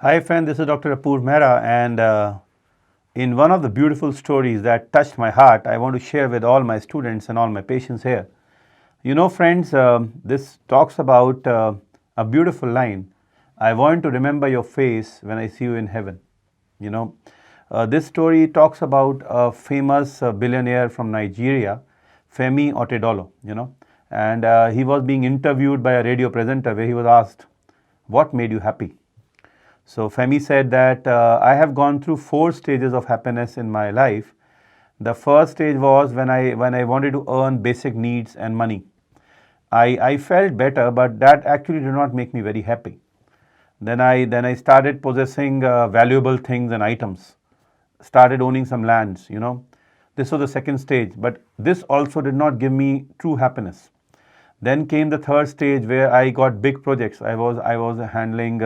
Hi friend, this is Dr. Apurv Mehra, and in one of the beautiful stories that touched my heart, I want to share with all my students and all my patients here. You know friends, this talks about a beautiful line. I want to remember your face when I see you in heaven. You know, this story talks about a famous billionaire from Nigeria, Femi Otedolo, and he was being interviewed by a radio presenter where he was asked, "What made you happy?" So Femi said that I have gone through 4 stages of happiness in my life. The first stage was when I wanted to earn basic needs and money. I felt better, but that actually did not make me very happy. Then I started possessing valuable things and items, started owning some lands. This was the second stage, but this also did not give me true happiness. Then came the third stage where I got big projects. I was handling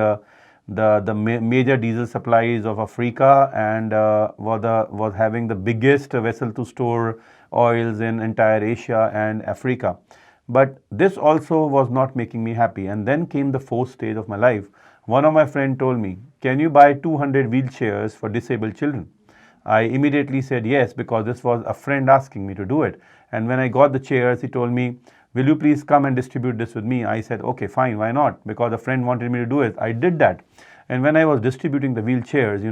the major diesel supplies of Africa, and was having the biggest vessel to store oils in entire Asia and Africa. But this also was not making me happy. And then came the fourth stage of my life. One of my friends told me, "Can you buy 200 wheelchairs for disabled children?" I immediately said yes, because this was a friend asking me to do it. And when I got the chairs, he told me, "Will you please come and distribute this with me?" I said, "Okay, fine, why not?" Because a friend wanted me to do it. I did that. And when I was distributing the wheelchairs,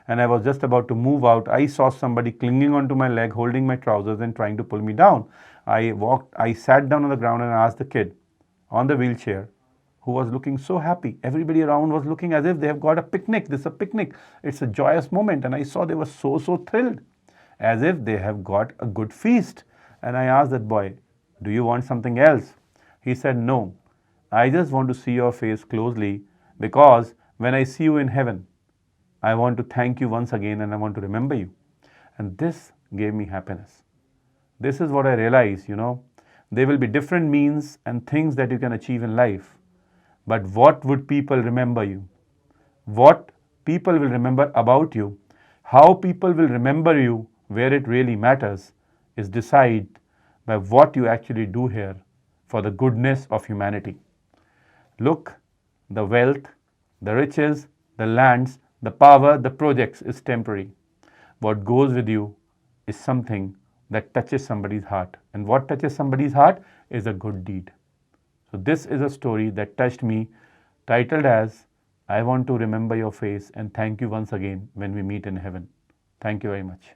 and I was just about to move out, I saw somebody clinging onto my leg, holding my trousers and trying to pull me down. I sat down on the ground and asked the kid on the wheelchair, who was looking so happy. Everybody around was looking as if they have got a picnic. This is a picnic. It's a joyous moment. And I saw they were so thrilled, as if they have got a good feast. And I asked that boy, "Do you want something else?" He said, "No, I just want to see your face closely, because when I see you in heaven, I want to thank you once again and I want to remember you." And this gave me happiness. This is what I realized, there will be different means and things that you can achieve in life. But what would people remember you? What people will remember about you, how people will remember you, where it really matters, is decided by what you actually do here for the goodness of humanity. Look, the wealth, the riches, the lands, the power, the projects is temporary. What goes with you is something that touches somebody's heart. And what touches somebody's heart is a good deed. So this is a story that touched me, titled as, "I want to remember your face and thank you once again when we meet in heaven." Thank you very much.